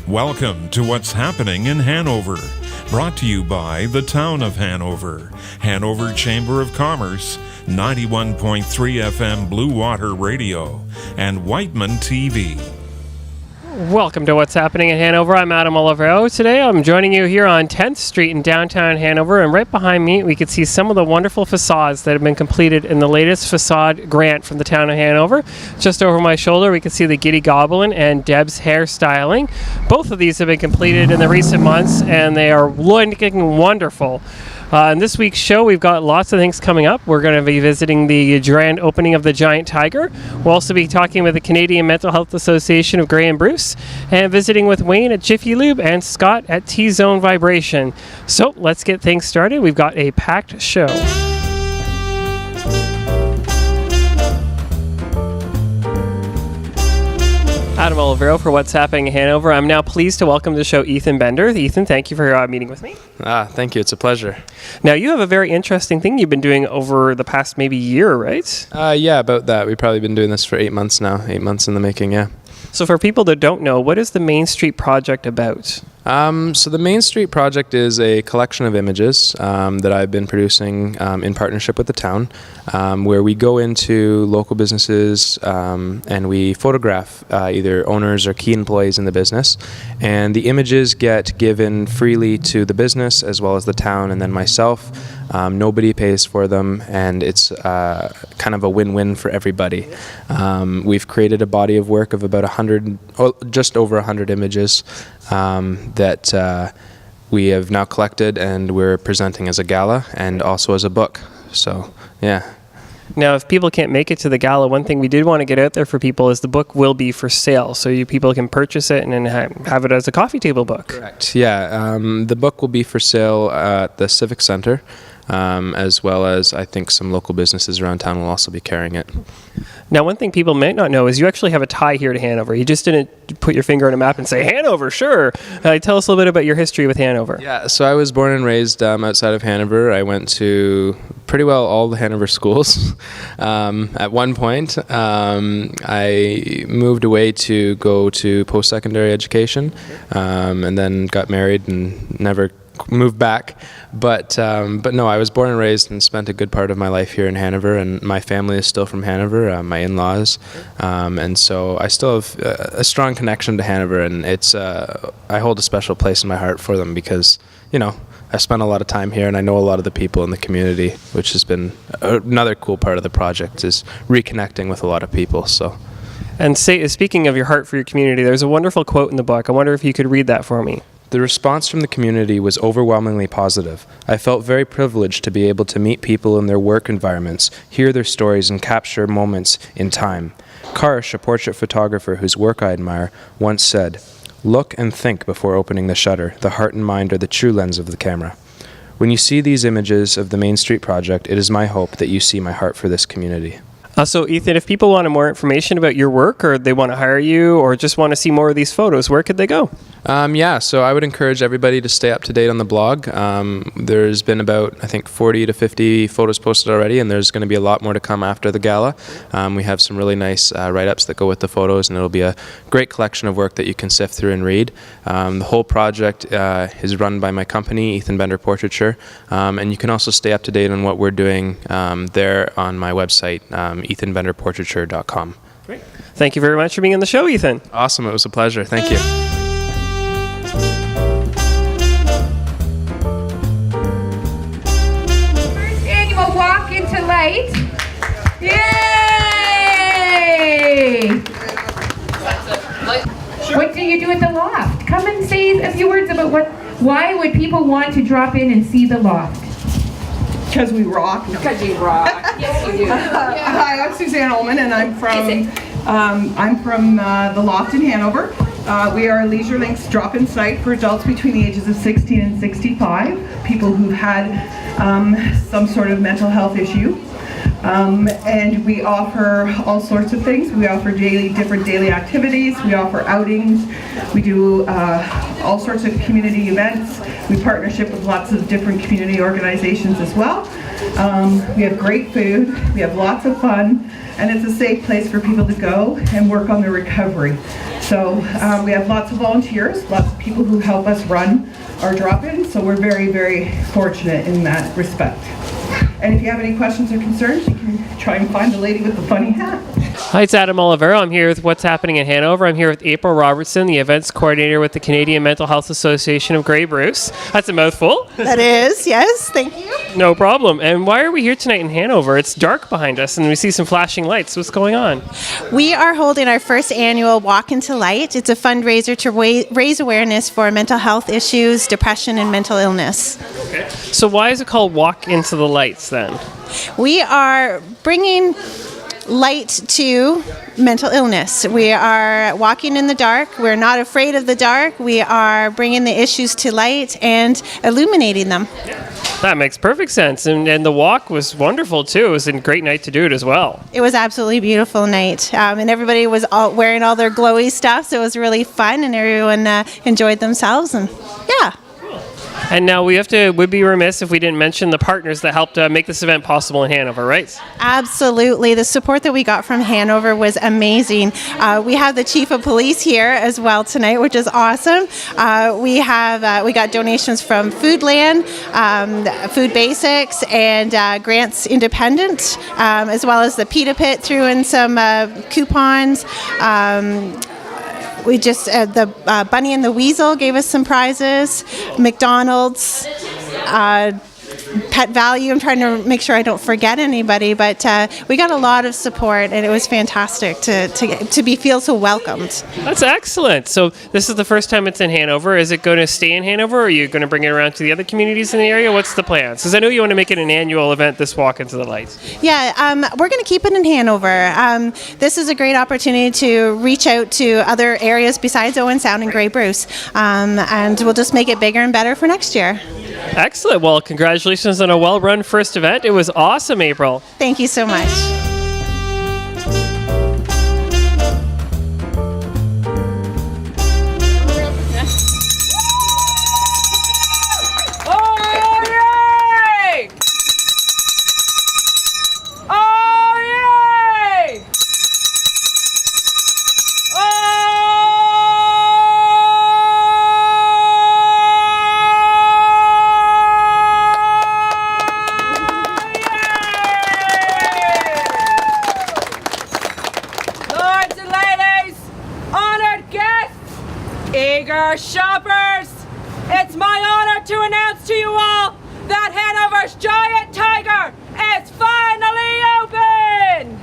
Welcome to What's Happening in Hanover, brought to you by the Town of Hanover, Hanover Chamber of Commerce, 91.3 FM Bluewater Radio, and Wightman TV. Welcome to What's Happening in Hanover. I'm Adam Olivero. Today I'm joining you here on 10th Street in downtown Hanover, and right behind me we can see some of the wonderful facades that have been completed in the latest facade grant from the Town of Hanover. Just over my shoulder we can see the Giddy Goblin and Deb's hairstyling. Both of these have been completed in the recent months and they are looking wonderful. In this week's show, we've got lots of things coming up. We're going to be visiting the grand opening of the Giant Tiger. We'll also be talking with the Canadian Mental Health Association of Grey and Bruce, and visiting with Wayne at Jiffy Lube and Scott at T-Zone Vibration. So let's get things started. We've got a packed show. Adam Olivero for What's Happening in Hanover. I'm now pleased to welcome to the show Ethan Bender. Ethan, thank you for meeting with me. Thank you. It's a pleasure. Now, you have a very interesting thing you've been doing over the past maybe year, right? Yeah, about that. We've probably been doing this for 8 months now. 8 months in the making, yeah. So for people that don't know, what is the Main Street Project about? So the Main Street Project is a collection of images that I've been producing in partnership with the town, where we go into local businesses and we photograph either owners or key employees in the business. And the images get given freely to the business as well as the town and then myself. Nobody pays for them, and it's kind of a win-win for everybody. We've created a body of work of about 100, just over 100 images that we have now collected, and we're presenting as a gala and also as a book. So, yeah. Now, if people can't make it to the gala, one thing we did want to get out there for people is the book will be for sale, so people can purchase it and then have it as a coffee table book. Correct. Yeah, the book will be for sale at the Civic Center, as well as I think some local businesses around town will also be carrying it. Now, one thing people might not know is you actually have a tie here to Hanover. You just didn't put your finger on a map and say, Hanover, sure. Tell us a little bit about your history with Hanover. Yeah, so I was born and raised outside of Hanover. I went to pretty well all the Hanover schools. At one point, I moved away to go to post-secondary education, and then got married and never moved back, but no, I was born and raised and spent a good part of my life here in Hanover, and my family is still from Hanover, my in-laws, and so I still have a strong connection to Hanover, and it's I hold a special place in my heart for them because, you know, I spent a lot of time here and I know a lot of the people in the community, which has been another cool part of the project, is reconnecting with a lot of people. So. And speaking of your heart for your community, there's a wonderful quote in the book. I wonder if you could read that for me. The response from the community was overwhelmingly positive. I felt very privileged to be able to meet people in their work environments, hear their stories, and capture moments in time. Karsh, a portrait photographer whose work I admire, once said, "Look and think before opening the shutter. The heart and mind are the true lens of the camera." When you see these images of the Main Street Project, it is my hope that you see my heart for this community. So, Ethan, if people wanted more information about your work, or they want to hire you, or just want to see more of these photos, where could they go? So I would encourage everybody to stay up to date on the blog. There's been about, I think, 40 to 50 photos posted already, and there's going to be a lot more to come after the gala. We have some really nice write-ups that go with the photos, and it'll be a great collection of work that you can sift through and read. The whole project is run by my company, Ethan Bender Portraiture, and you can also stay up to date on what we're doing there on my website, ethanbenderportraiture.com. Great. Thank you very much for being on the show, Ethan. Awesome. It was a pleasure. Thank you. First annual walk into light. Yay! What do you do at the loft? Come and say a few words about why would people want to drop in and see the loft? Because we rock. Because you rock. Yes, you do. Hi, I'm Suzanne Allman, and I'm from the Loft in Hanover. We are a leisure links drop-in site for adults between the ages of 16 and 65, people who've had some sort of mental health issue. And we offer all sorts of things. We offer different daily activities. We offer outings. We do all sorts of community events. We partnership with lots of different community organizations as well. We have great food. We have lots of fun. And it's a safe place for people to go and work on their recovery. So we have lots of volunteers, lots of people who help us run our drop-ins. So we're very, very fortunate in that respect. And if you have any questions or concerns, you can try and find the lady with the funny hat. Hi, it's Adam Olivero. I'm here with What's Happening in Hanover. I'm here with April Robertson, the events coordinator with the Canadian Mental Health Association of Grey Bruce. That's a mouthful. That is, yes. Thank you. No problem. And why are we here tonight in Hanover? It's dark behind us, and we see some flashing lights. What's going on? We are holding our first annual Walk Into Light. It's a fundraiser to raise awareness for mental health issues, depression, and mental illness. Okay. So why is it called Walk Into the Lights then? We are bringing light to mental illness. We are walking in the dark. We're not afraid of the dark. We are bringing the issues to light and illuminating them. That makes perfect sense. And the walk was wonderful, too. It was a great night to do it as well. It was absolutely a beautiful night. And everybody was wearing all their glowy stuff, so it was really fun, and everyone enjoyed themselves. And yeah. And now we'd be remiss if we didn't mention the partners that helped make this event possible in Hanover, right? Absolutely. The support that we got from Hanover was amazing. We have the Chief of Police here as well tonight, which is awesome. We got donations from Foodland, Food Basics, and Grants Independent, as well as the Pitt threw in some coupons. We just, the Bunny and the Weasel gave us some prizes. McDonald's, Pet Value. I'm trying to make sure I don't forget anybody, but we got a lot of support, and it was fantastic to feel so welcomed. That's excellent. So this is the first time it's in Hanover. Is it going to stay in Hanover, or are you going to bring it around to the other communities in the area? What's the plan? Because I know you want to make it an annual event, this Walk Into the Lights. Yeah, we're going to keep it in Hanover. This is a great opportunity to reach out to other areas besides Owen Sound and Grey Bruce, and we'll just make it bigger and better for next year. Excellent. Well, congratulations on a well-run first event. It was awesome, April. Thank you so much. Shoppers, it's my honor to announce to you all that Hanover's giant tiger is finally open!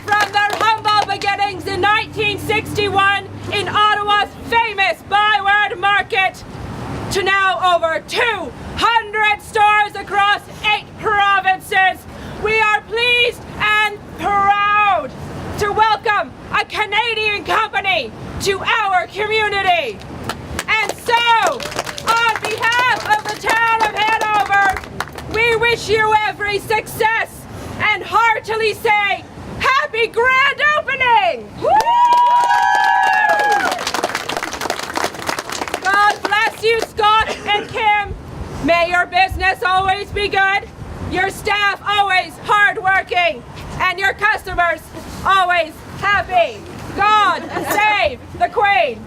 From their humble beginnings in 1961 in Ottawa's famous Byward Market to now over 200 stores across 8 provinces, we are pleased and proud to welcome a Canadian company to our community. And so, on behalf of the Town of Hanover, we wish you every success and heartily say, Happy Grand Opening! Woo! God bless you, Scott and Kim. May your business always be good, your staff always hardworking, and your customers always happy. God save the Queen.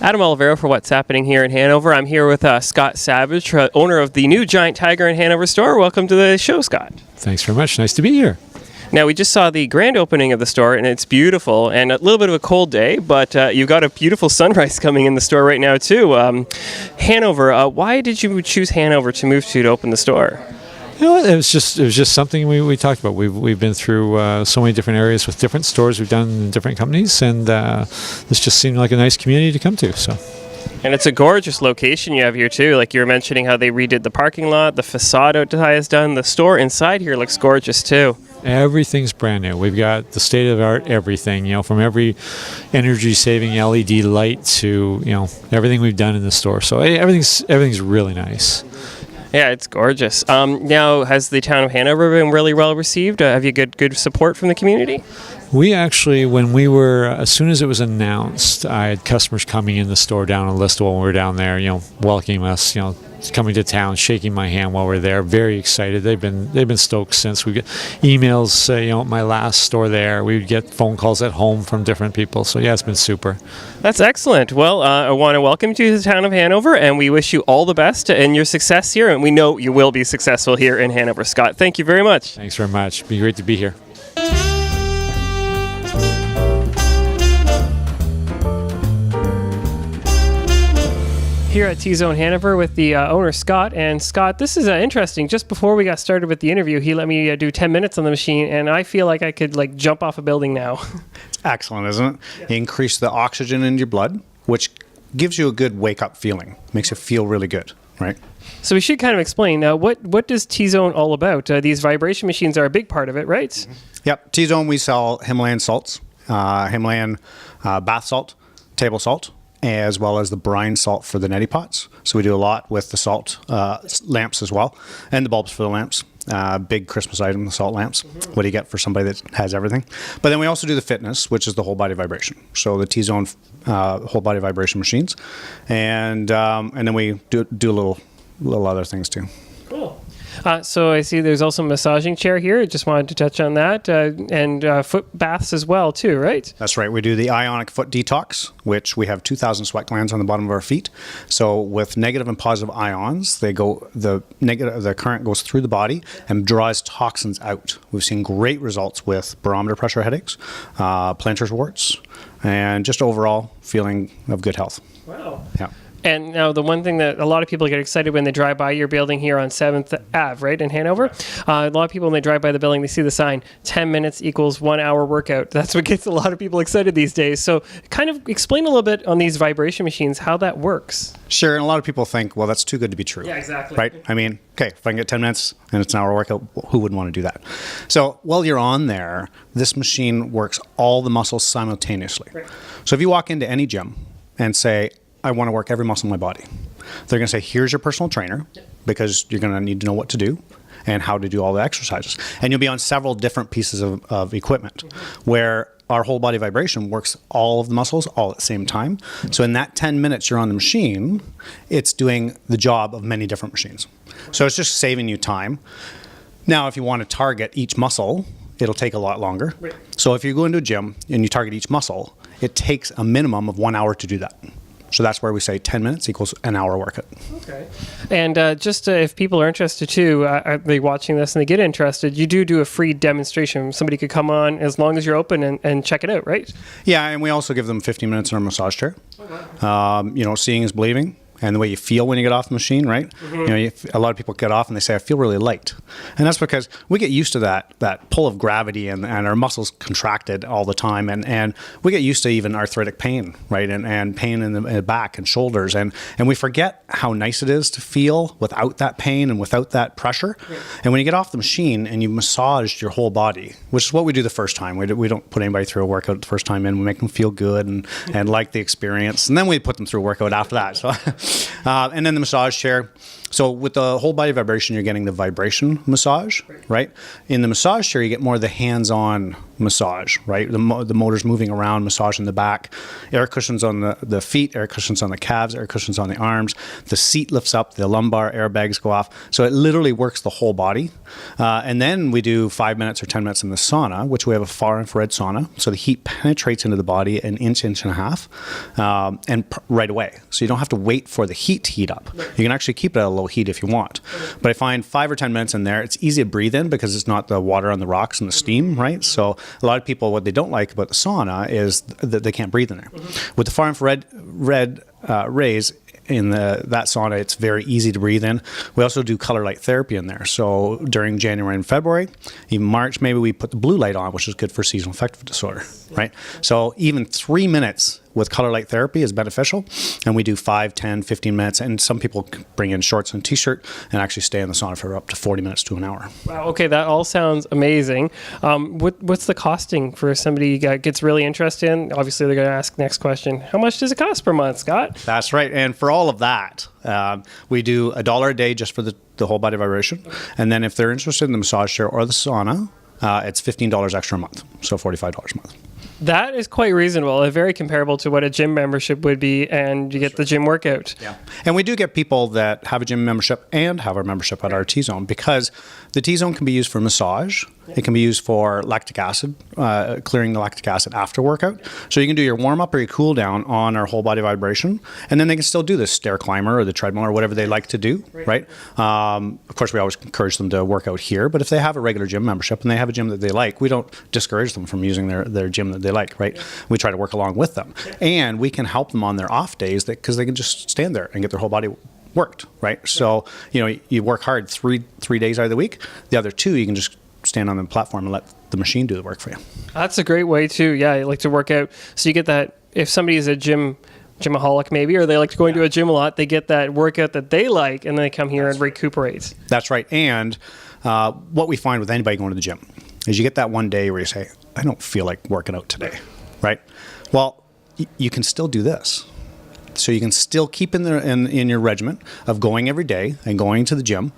Adam Olivero for What's Happening here in Hanover. I'm here with Scott Savage, owner of the new Giant Tiger in Hanover store. Welcome to the show, Scott. Thanks very much. Nice to be here. Now, we just saw the grand opening of the store, and it's beautiful, and a little bit of a cold day, but you've got a beautiful sunrise coming in the store right now, too. Hanover, why did you choose Hanover to move to open the store? You know, it was just something we talked about. We've been through so many different areas with different stores we've done in different companies, and this just seemed like a nice community to come to. So. And it's a gorgeous location you have here too. Like you were mentioning how they redid the parking lot, the facade outside is done. The store inside here looks gorgeous too. Everything's brand new. We've got the state of the art everything, you know, from every energy saving LED light to, you know, everything we've done in the store. So everything's really nice. Yeah, it's gorgeous. Now, has the town of Hanover been really well received? Have you good support from the community? We actually, as soon as it was announced, I had customers coming in the store down in Listowel when we were down there, welcoming us, coming to town, shaking my hand while we're there. Very excited. They've been stoked since. We get emails, my last store there. We would get phone calls at home from different people. So yeah, it's been super. That's excellent. Well, I want to welcome you to the town of Hanover, and we wish you all the best in your success here. And we know you will be successful here in Hanover. Scott, thank you very much. Thanks very much. It'd be great to be here. Here at T-Zone Hanover with the owner, Scott. And Scott, this is interesting. Just before we got started with the interview, he let me do 10 minutes on the machine, and I feel like I could jump off a building now. Excellent, isn't it? Yeah. You increase the oxygen in your blood, which gives you a good wake-up feeling. Makes you feel really good, right? So we should kind of explain, what does T-Zone all about? These vibration machines are a big part of it, right? Mm-hmm. Yep. T-Zone, we sell Himalayan salts, Himalayan bath salt, table salt, as well as the brine salt for the neti pots. So we do a lot with the salt lamps as well, and the bulbs for the lamps. Big Christmas item, the salt lamps. Mm-hmm. What do you get for somebody that has everything? But then we also do the fitness, which is the whole body vibration. So the T-Zone whole body vibration machines, and then we do little other things too. Cool. So I see there's also a massaging chair here. Just wanted to touch on that. And foot baths as well, too, right? That's right. We do the ionic foot detox, which we have 2,000 sweat glands on the bottom of our feet. So with negative and positive ions, the current goes through the body and draws toxins out. We've seen great results with barometer pressure headaches, plantar warts, and just overall feeling of good health. Wow. Yeah. And now the one thing that a lot of people get excited when they drive by your building here on 7th Ave, right, in Hanover. A lot of people, when they drive by the building, they see the sign, 10 minutes equals 1 hour workout. That's what gets a lot of people excited these days. So kind of explain a little bit on these vibration machines, how that works. Sure, and a lot of people think, well, that's too good to be true. Yeah, exactly. Right? I mean, okay, if I can get 10 minutes and it's an hour workout, who wouldn't want to do that? So while you're on there, this machine works all the muscles simultaneously. Right. So if you walk into any gym and say, I want to work every muscle in my body, they're going to say, here's your personal trainer, because you're going to need to know what to do and how to do all the exercises. And you'll be on several different pieces of equipment, where our whole body vibration works all of the muscles all at the same time. So in that 10 minutes you're on the machine, it's doing the job of many different machines. So it's just saving you time. Now, if you want to target each muscle, it'll take a lot longer. Right. So if you go into a gym and you target each muscle, it takes a minimum of 1 hour to do that. So that's where we say 10 minutes equals an hour workout. Okay. And just if people are interested too, are they watching this and they get interested, you do a free demonstration. Somebody could come on as long as you're open and check it out, right? Yeah, and we also give them 15 minutes in our massage chair. Okay. Seeing is believing. And the way you feel when you get off the machine, right? Mm-hmm. A lot of people get off and they say, I feel really light. And that's because we get used to that pull of gravity and our muscles contracted all the time. And we get used to even arthritic pain, right? And pain in the back and shoulders. And we forget how nice it is to feel without that pain and without that pressure. Right. And when you get off the machine and you massaged your whole body, which is what we do the first time. We don't put anybody through a workout the first time in. We make them feel good and like the experience. And then we put them through a workout after that. So. And then the massage chair. So with the whole body vibration, you're getting the vibration massage, right? In the massage chair, you get more of the hands-on massage, right? The motor's moving around, massaging the back. Air cushions on the feet, air cushions on the calves, air cushions on the arms. The seat lifts up, the lumbar airbags go off. So it literally works the whole body. And then we do 5 minutes or 10 minutes in the sauna, which we have a far infrared sauna. So the heat penetrates into the body an inch and a half, and right away. So you don't have to wait for the heat to heat up. You can actually keep it at a low heat if you want. But I find 5 or 10 minutes in there, it's easy to breathe in because it's not the water on the rocks and the steam, right? So a lot of people, what they don't like about the sauna is that they can't breathe in there. With the far infrared rays in that sauna, it's very easy to breathe in. We also do color light therapy in there. So during January and February, even March, maybe we put the blue light on, which is good for seasonal affective disorder, right? So even 3 minutes with color light therapy is beneficial. And we do 5, 10, 15 minutes. And some people bring in shorts and t-shirt and actually stay in the sauna for up to 40 minutes to an hour. Wow, okay, that all sounds amazing. What's the costing for somebody who gets really interested in? Obviously, they're going to ask next question. How much does it cost per month, Scott? That's right. And for all of that, we do $1 a day just for the whole body vibration. And then if they're interested in the massage chair or the sauna, it's $15 extra a month, so $45 a month. That is quite reasonable, very comparable to what a gym membership would be, and you get the gym workout. Yeah. And we do get people that have a gym membership and have our membership at our T-Zone, because the T-Zone can be used for massage. It can be used for lactic acid, clearing the lactic acid after workout. So you can do your warm-up or your cool-down on our whole body vibration, and then they can still do the stair climber or the treadmill or whatever they like to do, right? Of course, we always encourage them to work out here, but if they have a regular gym membership and they have a gym that they like, we don't discourage them from using their gym that they like, right? We try to work along with them. And we can help them on their off days because they can just stand there and get their whole body worked, right? So, you work hard three days out of the week. The other 2, you can just stand on the platform and let the machine do the work for you. That's a great way too. Yeah, I like to work out. So you get that, if somebody is a gymaholic maybe, or they like to go into a gym a lot, they get that workout that they like, and then they come here and recuperate. That's right. And what we find with anybody going to the gym is you get that one day where you say, I don't feel like working out today, right? Well, you can still do this. So you can still keep in your regimen of going every day and going to the gym.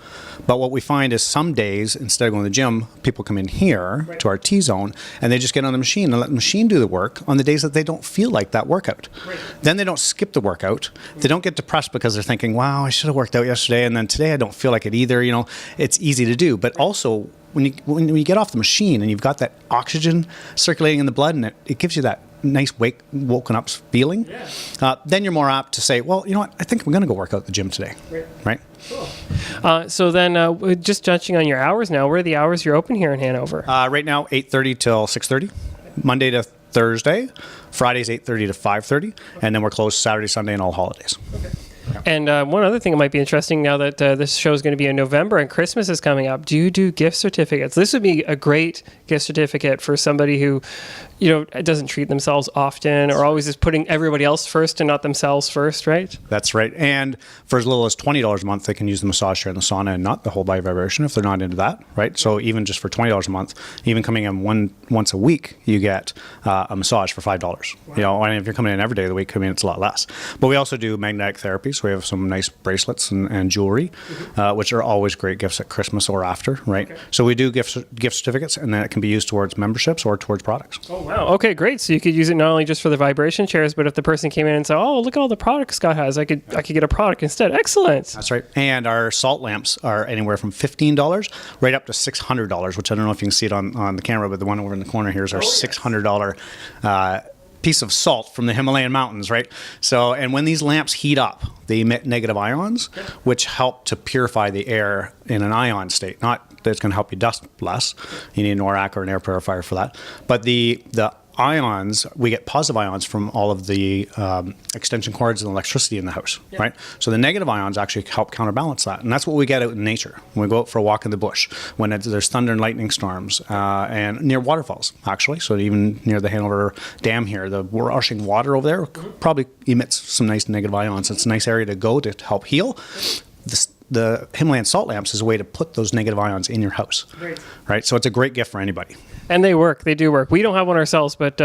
But what we find is some days, instead of going to the gym, people come in here to our T-Zone and they just get on the machine and let the machine do the work on the days that they don't feel like that workout. Then they don't skip the workout. They don't get depressed because they're thinking, wow, I should have worked out yesterday, and then today I don't feel like it either. It's easy to do. But also, when you get off the machine and you've got that oxygen circulating in the blood, and it gives you that nice woken up feeling, then you're more apt to say, well, you know what, I think I'm going to go work out at the gym today, right? Cool. So then just judging on your hours now, where are the hours you're open here in Hanover? Right now, 8:30 till 6:30, Monday to Thursday, Fridays 8:30 to 5:30, and then we're closed Saturday, Sunday, and all holidays. Okay. And one other thing that might be interesting now that this show is going to be in November and Christmas is coming up, do you do gift certificates? This would be a great gift certificate for somebody who, doesn't treat themselves often or always is putting everybody else first and not themselves first, right? That's right. And for as little as $20 a month, they can use the massage chair and the sauna and not the whole body vibration if they're not into that, right? So even just for $20 a month, even coming in once a week, you get a massage for $5. Wow. And if you're coming in every day of the week, it's a lot less. But we also do magnetic therapy. So we have some nice bracelets and jewelry, which are always great gifts at Christmas or after, right? Okay. So we do gift certificates, and then it can be used towards memberships or towards products. Oh, wow. Okay, great. So you could use it not only just for the vibration chairs, but if the person came in and said, oh, look at all the products Scott has, I could get a product instead. Excellent. That's right. And our salt lamps are anywhere from $15 right up to $600, which I don't know if you can see it on the camera, but the one over in the corner here is our $600 piece of salt from the Himalayan mountains, right? So, and when these lamps heat up, they emit negative ions, which help to purify the air in an ion state. Not that it's going to help you dust less. You need an ORAC or an air purifier for that. But the ions, we get positive ions from all of the extension cords and electricity in the house, right? So the negative ions actually help counterbalance that. And that's what we get out in nature when we go out for a walk in the bush, when there's thunder and lightning storms, and near waterfalls, actually. So even near the Hanover Dam here, the rushing water over there probably emits some nice negative ions. It's a nice area to go to help heal. The Himalayan salt lamps is a way to put those negative ions in your house, right? So it's a great gift for anybody. And they work. They do work. We don't have one ourselves, but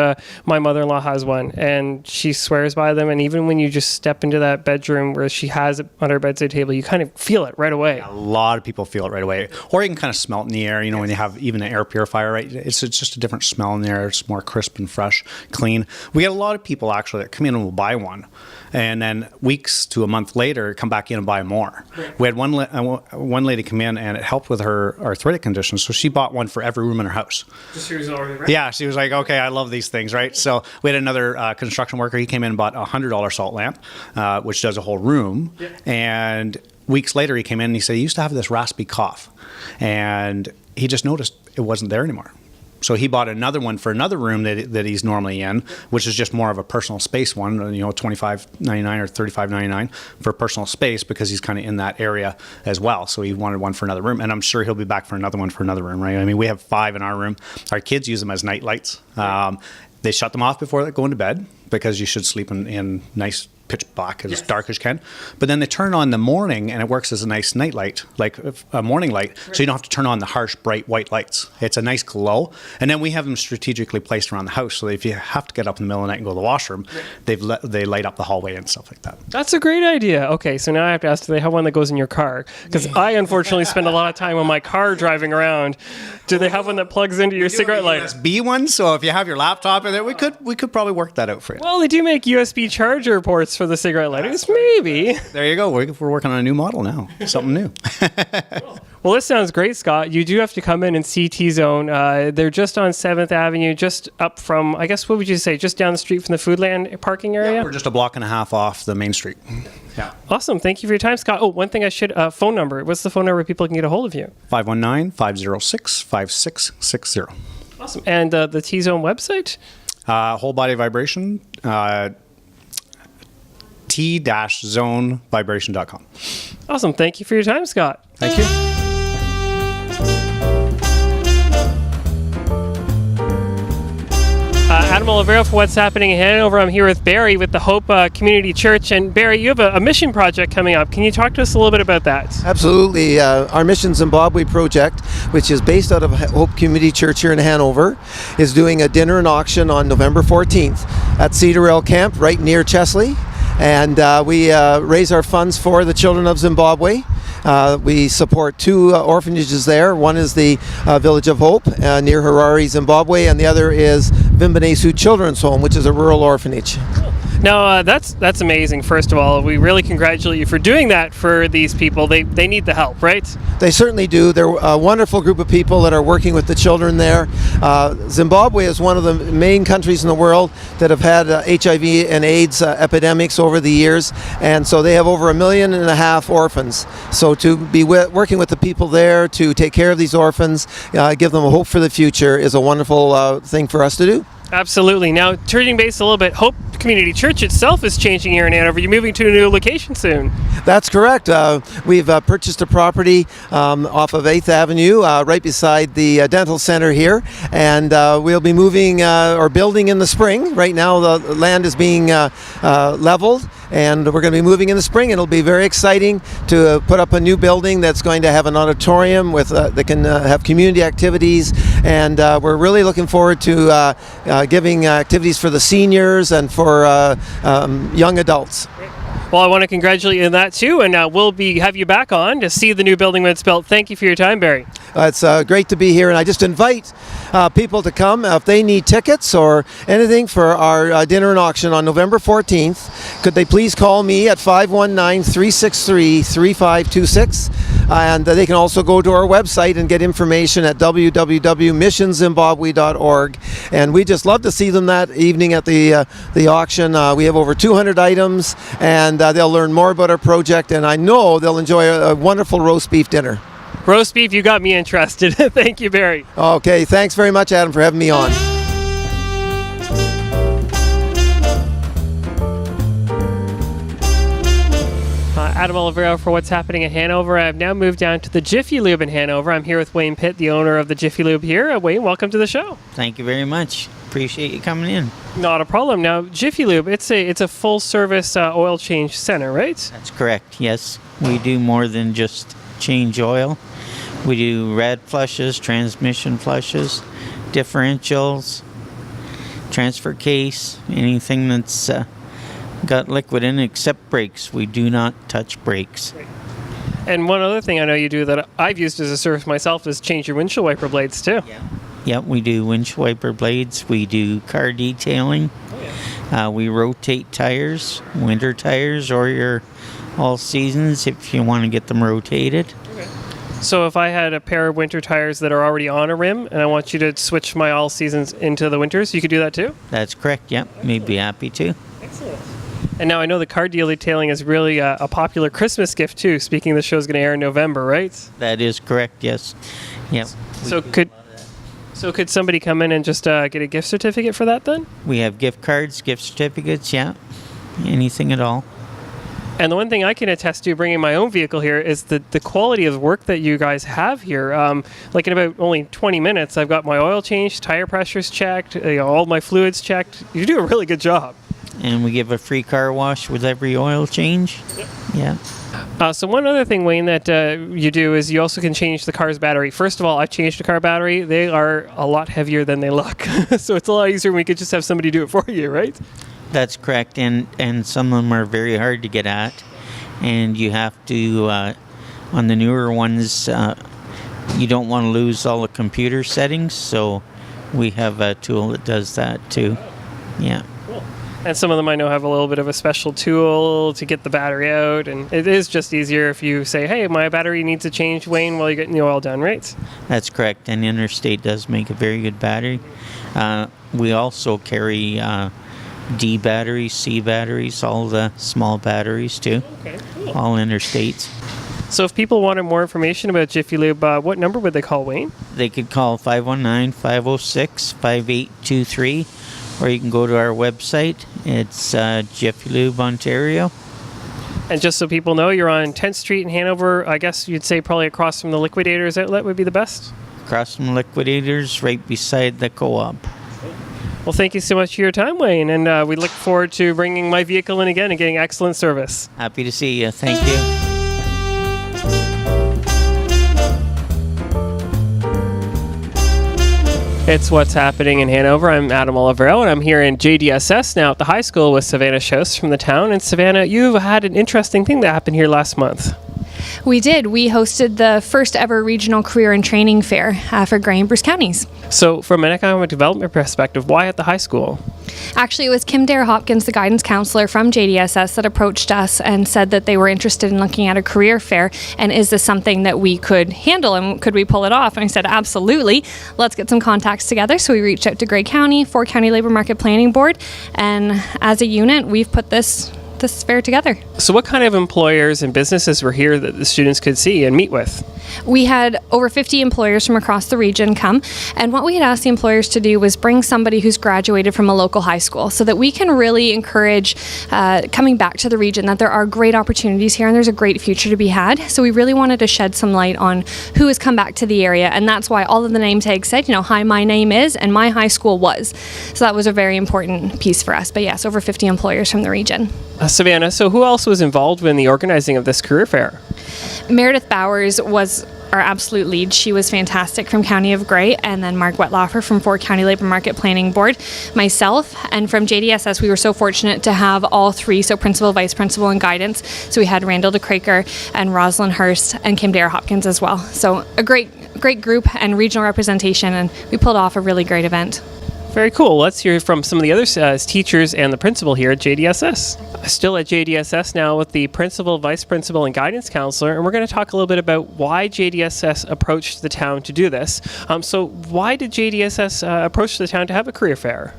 my mother-in-law has one, and she swears by them. And even when you just step into that bedroom where she has it on her bedside table, you kind of feel it right away. Yeah, a lot of people feel it right away. Or you can kind of smell it in the air, when you have even an air purifier, right? It's just a different smell in the air. It's more crisp and fresh, clean. We get a lot of people, actually, that come in and will buy one, and then weeks to a month later, come back in and buy more. Right. We had one lady come in, and it helped with her arthritic condition, so she bought one for every room in her house. She was already ready. Yeah, she was like, okay, I love these things, right? So we had another construction worker. He came in and bought a $100 salt lamp, which does a whole room. Yeah. And weeks later, he came in and he said, he used to have this raspy cough. And he just noticed it wasn't there anymore. So he bought another one for another room that he's normally in, which is just more of a personal space one, $25.99 or $35.99 for personal space, because he's kind of in that area as well. So he wanted one for another room, and I'm sure he'll be back for another one for another room, right? I mean, we have 5 in our room. Our kids use them as night lights. They shut them off before they go into bed because you should sleep in nice pitch black, as dark as you can. But then they turn on in the morning, and it works as a nice night light, like a morning light, so you don't have to turn on the harsh, bright white lights. It's a nice glow. And then we have them strategically placed around the house, so that if you have to get up in the middle of the night and go to the washroom, they light up the hallway and stuff like that. That's a great idea. Okay, so now I have to ask, do they have one that goes in your car? Because I unfortunately spend a lot of time in my car driving around. Do they have one that plugs into your cigarette lighter? USB one, so if you have your laptop in there, we could probably work that out for you. Well, they do make USB charger ports for the cigarette lighters, maybe. There you go. We're working on a new model now. Something new. Well, this sounds great, Scott. You do have to come in and see T-Zone. They're just on 7th Avenue, just up from, I guess, what would you say, just down the street from the Foodland parking area? Yeah, we're just a block and a half off the main street. Yeah. Awesome. Thank you for your time, Scott. Oh, one thing I should, phone number. What's the phone number people can get a hold of you? 519-506-5660. Awesome. And the T-Zone website? Whole body vibration, t-zonevibration.com. Awesome. Thank you for your time, Scott. Thank you. Adam Olivero for What's Happening in Hanover. I'm here with Barry with the Hope Community Church. And Barry, you have a mission project coming up. Can you talk to us a little bit about that? Absolutely. Our Mission Zimbabwe project, which is based out of Hope Community Church here in Hanover, is doing a dinner and auction on November 14th at Cedar Rail Camp right near Chesley. And we raise our funds for the children of Zimbabwe. We support 2 orphanages there. One is the Village of Hope near Harare, Zimbabwe, and the other is Vimbanesu Children's Home, which is a rural orphanage. Now, that's amazing. First of all, we really congratulate you for doing that for these people. They need the help, right? They certainly do. They're a wonderful group of people that are working with the children there. Zimbabwe is one of the main countries in the world that have had HIV and AIDS epidemics over the years, and so they have over 1.5 million orphans. So to be working with the people there to take care of these orphans, give them a hope for the future is a wonderful thing for us to do. Absolutely. Now, turning base a little bit, Hope Community Church itself is changing here in Hanover. You're moving to a new location soon. That's correct. We've purchased a property off of 8th Avenue, right beside the dental center here, and we'll be moving or building in the spring. Right now, the land is being leveled, and we're going to be moving in the spring. It'll be very exciting to put up a new building that's going to have an auditorium with that can have community activities, and we're really looking forward to giving activities for the seniors and for young adults. Well, I want to congratulate you on that too, and we'll have you back on to see the new building when it's built. Thank you for your time, Barry. It's great to be here, and I just invite people to come if they need tickets or anything for our dinner and auction on November 14th. Could they please call me at 519-363-3526, and they can also go to our website and get information at www.missionzimbabwe.org. And we just love to see them that evening at the auction. We have over 200 items, and they'll learn more about our project, and I know they'll enjoy a wonderful roast beef dinner. Roast beef, you got me interested. Thank you, Barry. Okay, thanks very much, Adam, for having me on. Adam Olivero for What's Happening in Hanover. I've now moved down to the Jiffy Lube in Hanover. I'm here with Wayne Pitt, the owner of the Jiffy Lube here. Wayne, welcome to the show. Thank you very much. Appreciate you coming in. Not a problem. Now, Jiffy Lube, it's a full-service oil change center, right? That's correct, yes. We do more than just change oil. We do rad flushes, transmission flushes, differentials, transfer case, anything that's got liquid in it except brakes. We do not touch brakes. And one other thing I know you do that I've used as a service myself is change your windshield wiper blades too. Yep, we do windshield wiper blades. We do car detailing. We rotate tires, winter tires or your all seasons if you want to get them rotated. So if I had a pair of winter tires that are already on a rim and I want you to switch my all seasons into the winters, you could do that too? That's correct, yep. We'd be happy to. Excellent. And now I know the car detailing is really a popular Christmas gift too. Speaking of, the show's going to air in November, right? That is correct, yes. Yep. So could somebody come in and just get a gift certificate for that then? We have gift cards, gift certificates, yeah. Anything at all. And the one thing I can attest to bringing my own vehicle here is the quality of work that you guys have here. Like in about only 20 minutes, I've got my oil changed, tire pressures checked, all my fluids checked. You do a really good job. And we give a free car wash with every oil change. Yep. Yeah. So one other thing, Wayne, that you do is you also can change the car's battery. First of all, I've changed a car battery. They are a lot heavier than they look. So it's a lot easier when we could just have somebody do it for you, right? That's correct. And some of them are very hard to get at. And you have to, on the newer ones, you don't want to lose all the computer settings. So we have a tool that does that too. Yeah. And some of them I know have a little bit of a special tool to get the battery out. And it is just easier if you say, hey, my battery needs to change, Wayne, while you're getting the oil done, right? That's correct. And Interstate does make a very good battery. We also carry D batteries, C batteries, all the small batteries too. Okay, cool. All Interstates. So if people wanted more information about Jiffy Lube, what number would they call, Wayne? They could call 519-506-5823. Or you can go to our website. It's Jiffy Lube, Ontario. And just so people know, you're on 10th Street in Hanover. I guess you'd say probably across from the Liquidators outlet would be the best? Across from Liquidators, right beside the co-op. Well, thank you so much for your time, Wayne. And we look forward to bringing my vehicle in again and getting excellent service. Happy to see you. Thank you. It's What's Happening in Hanover. I'm Adam Olivero, and I'm here in JDSS now at the high school with Savanna Schaus from the town. And Savanna, you had an interesting thing that happened here last month. We did. We hosted the first ever regional career and training fair for Grey and Bruce counties. So from an economic development perspective, why at the high school? Actually, it was Kim Darroch-Hopkins, the guidance counselor from JDSS, that approached us and said that they were interested in looking at a career fair. And is this something that we could handle and could we pull it off? And I said, absolutely. Let's get some contacts together. So we reached out to Grey County, 4 County Labour Market Planning Board. And as a unit, we've put this fair together. So what kind of employers and businesses were here that the students could see and meet with? We had over 50 employers from across the region come, and what we had asked the employers to do was bring somebody who's graduated from a local high school so that we can really encourage coming back to the region, that there are great opportunities here and there's a great future to be had. So we really wanted to shed some light on who has come back to the area, and that's why all of the name tags said, hi, my name is, and my high school was. So that was a very important piece for us. But yes, over 50 employers from the region. Savannah, so who else was involved in the organizing of this career fair? Meredith Bowers was our absolute lead. She was fantastic from County of Grey, and then Mark Wetlaufer from 4 County Labour Market Planning Board, myself, and from JDSS we were so fortunate to have all 3, so principal, vice principal, and guidance. So we had Randall, DeKraker, and Roselyn, Hurst, and Kim Darroch-Hopkins as well. So a great group and regional representation, and we pulled off a really great event. Very cool. Let's hear from some of the other teachers and the principal here at JDSS. Still at JDSS now with the principal, vice principal, and guidance counselor, and we're going to talk a little bit about why JDSS approached the town to do this. So why did JDSS approach the town to have a career fair?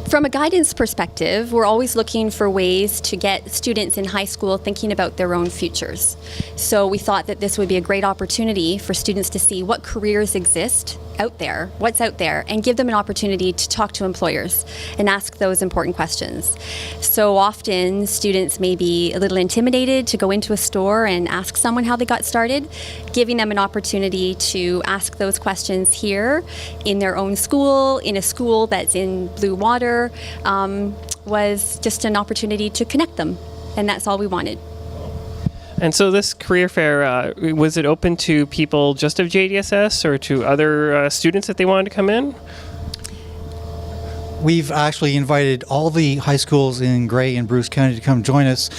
From a guidance perspective, we're always looking for ways to get students in high school thinking about their own futures. So we thought that this would be a great opportunity for students to see what careers exist out there, what's out there, and give them an opportunity to talk to employers and ask those important questions. So often students may be a little intimidated to go into a store and ask someone how they got started. Giving them an opportunity to ask those questions here in their own school, in a school that's in Bluewater, was just an opportunity to connect them, and that's all we wanted. And so this career fair, was it open to people just of JDSS or to other students that they wanted to come in? We've actually invited all the high schools in Grey and Bruce County to come join us.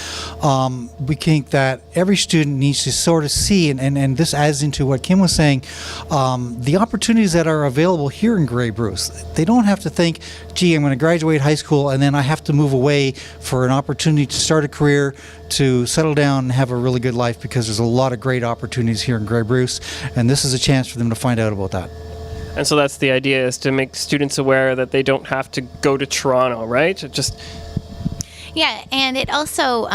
We think that every student needs to sort of see, and this adds into what Kim was saying, the opportunities that are available here in Grey Bruce. They don't have to think, gee, I'm going to graduate high school and then I have to move away for an opportunity to start a career, to settle down and have a really good life, because there's a lot of great opportunities here in Grey Bruce, and this is a chance for them to find out about that. And so that's the idea, is to make students aware that they don't have to go to Toronto, right? Yeah, and it also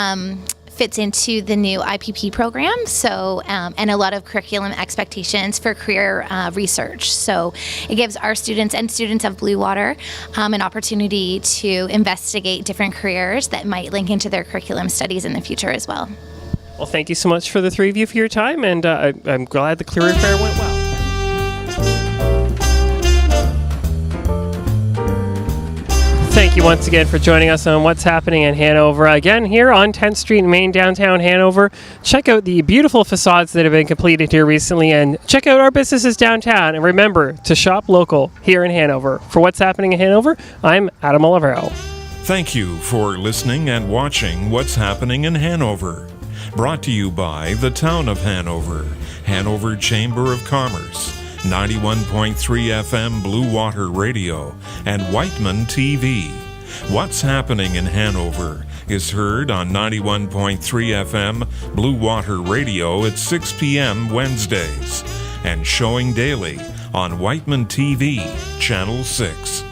fits into the new IPP program. So, and a lot of curriculum expectations for career research. So it gives our students and students of Bluewater an opportunity to investigate different careers that might link into their curriculum studies in the future as well. Well, thank you so much for the three of you for your time, and I'm glad the career fair went well. Thank you once again for joining us on What's Happening in Hanover. Again, here on 10th Street in Main, downtown Hanover. Check out the beautiful facades that have been completed here recently, and check out our businesses downtown. And remember to shop local here in Hanover. For What's Happening in Hanover, I'm Adam Olivero. Thank you for listening and watching What's Happening in Hanover. Brought to you by the Town of Hanover, Hanover Chamber of Commerce, 91.3 FM Bluewater Radio, and Wightman TV. What's Happening in Hanover is heard on 91.3 FM Bluewater Radio at 6 p.m. Wednesdays and showing daily on Wightman TV, Channel 6.